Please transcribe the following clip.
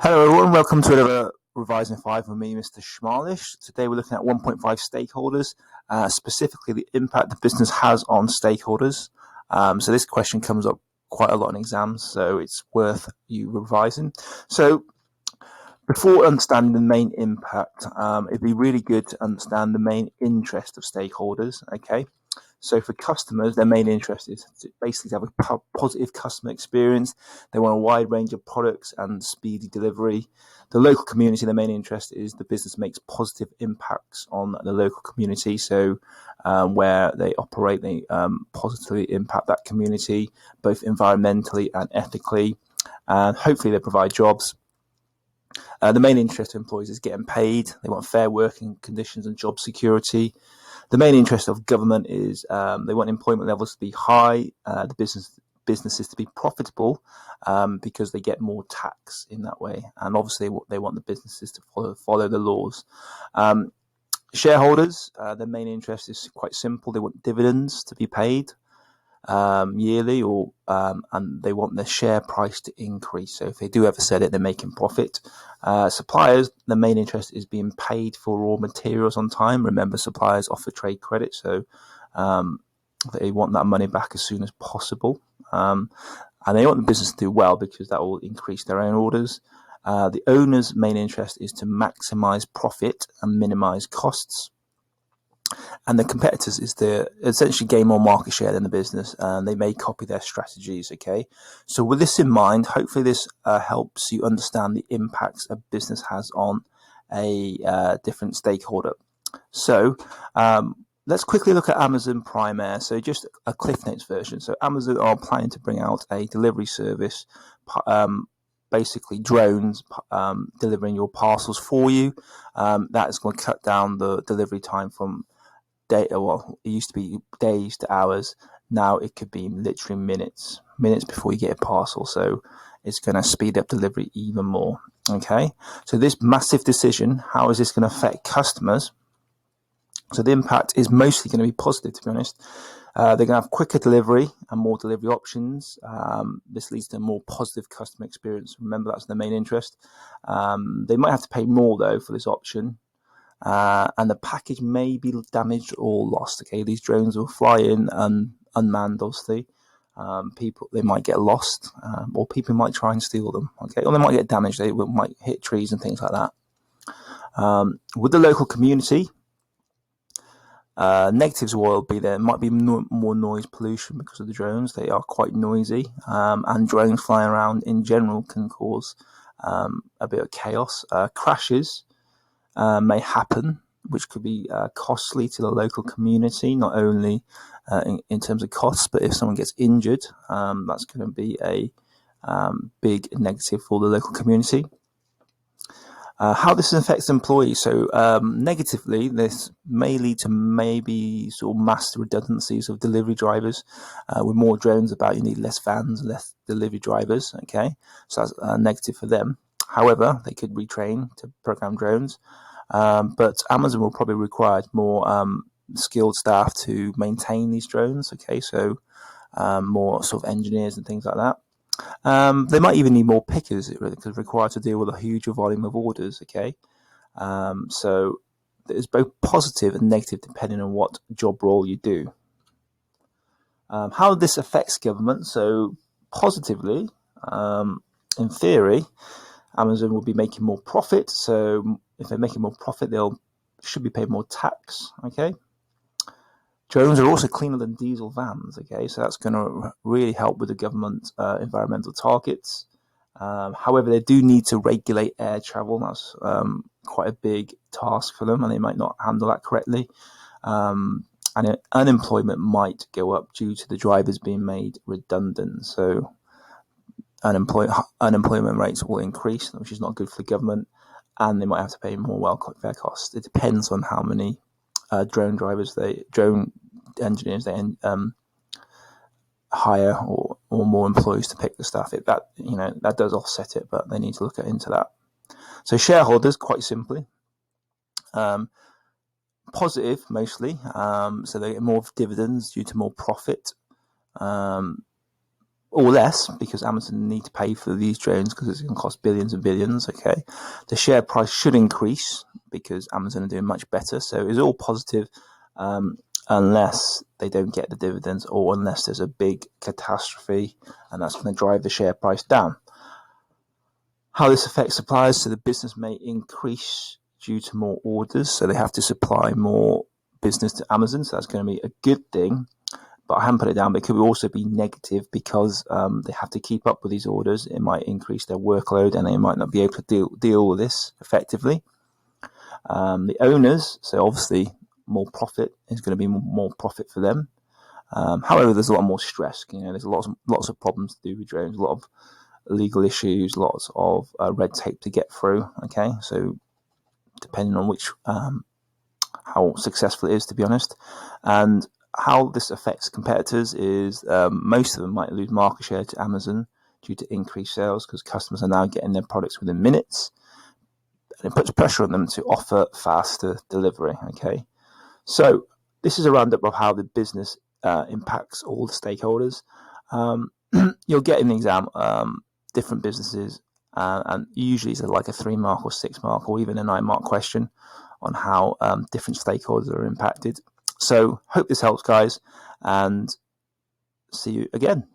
Hello everyone, welcome to another Revising 5 with me, Mr. Schmalish. Today we're looking at 1.5 stakeholders, specifically the impact the business has on stakeholders. So this question comes up quite a lot in exams, so it's worth you revising. So before understanding the main impact, it'd be really good to understand the main interest of stakeholders, okay? So for customers, their main interest is to basically have a positive customer experience. They want a wide range of products and speedy delivery. The local community, their main interest is the business makes positive impacts on the local community. So where they operate, they positively impact that community, both environmentally and ethically. And hopefully they provide jobs. The main interest of employees is getting paid. They want fair working conditions and job security. The main interest of government is they want employment levels to be high, the businesses to be profitable because they get more tax in that way, and obviously they want the businesses to follow the laws. Shareholders, their main interest is quite simple. They want dividends to be paid yearly, and they want their share price to increase. So if they do ever sell it, they're making profit. Suppliers, the main interest is being paid for raw materials on time. Remember, suppliers offer trade credit, so they want that money back as soon as possible. And they want the business to do well because that will increase their own orders. The owner's main interest is to maximize profit and minimize costs. And the competitors is to essentially gain more market share than the business, and they may copy their strategies. Okay, so with this in mind, hopefully this helps you understand the impacts a business has on a different stakeholder. So let's quickly look at Amazon Prime Air. So just a Cliff Notes version. So Amazon are planning to bring out a delivery service, basically drones delivering your parcels for you. That is going to cut down the delivery time from well, it used to be days to hours. Now it could be literally minutes before you get a parcel. So it's going to speed up delivery even more. Okay. So this massive decision, how is this going to affect customers? So the impact is mostly going to be positive, to be honest. They're going to have quicker delivery and more delivery options. This leads to a more positive customer experience. Remember, that's the main interest. They might have to pay more, though, for this option. And the package may be damaged or lost. Okay, these drones will fly in unmanned, obviously. They might get lost, or people might try and steal them. Okay, or they might get damaged. They might hit trees and things like that. With the local community, negatives will be there might be more noise pollution because of the drones. They are quite noisy, and drones flying around in general can cause a bit of chaos. Crashes may happen, which could be costly to the local community, not only in terms of costs, but if someone gets injured, that's going to be a big negative for the local community. How this affects employees. So negatively, this may lead to maybe sort of mass redundancies of delivery drivers. With more drones about, you need less vans, less delivery drivers. Okay, so that's negative for them. However, they could retrain to program drones. But Amazon will probably require more skilled staff to maintain these drones. Okay, so more sort of engineers and things like that. They might even need more pickers because required to deal with a huge volume of orders. Okay, so there's both positive and negative depending on what job role you do. How this affects government? So positively, in theory, Amazon will be making more profit. So if they're making more profit, should be paid more tax. Okay. Drones are also cleaner than diesel vans. Okay, so that's going to really help with the government environmental targets. However, they do need to regulate air travel. That's quite a big task for them, and they might not handle that correctly. And unemployment might go up due to the drivers being made redundant. So unemployment rates will increase, which is not good for the government, and they might have to pay more welfare costs. It depends on how many drone engineers they hire, or more employees to pick the stuff. That does offset it, but they need to look into that. So shareholders, quite simply, positive mostly. So they get more dividends due to more profit. or less, because Amazon need to pay for these drones because it's going to cost billions and billions. Okay, the share price should increase because Amazon are doing much better. So it's all positive, unless they don't get the dividends or unless there's a big catastrophe, and that's going to drive the share price down. How this affects suppliers: so the business may increase due to more orders, so they have to supply more business to Amazon. So that's going to be a good thing. But I haven't put it down, but it could also be negative because they have to keep up with these orders. It might increase their workload and they might not be able to deal with this effectively. The owners, so obviously more profit is going to be more profit for them. However, there's a lot more stress. There's lots of problems to do with drones, a lot of legal issues, lots of red tape to get through. Okay, so depending on which how successful it is, to be honest. And how this affects competitors is most of them might lose market share to Amazon due to increased sales because customers are now getting their products within minutes, and it puts pressure on them to offer faster delivery. Okay, so this is a roundup of how the business impacts all the stakeholders. You'll get in the exam different businesses, and usually it's like a 3 mark or 6 mark or even a 9 mark question on how different stakeholders are impacted. So hope this helps, guys, and see you again.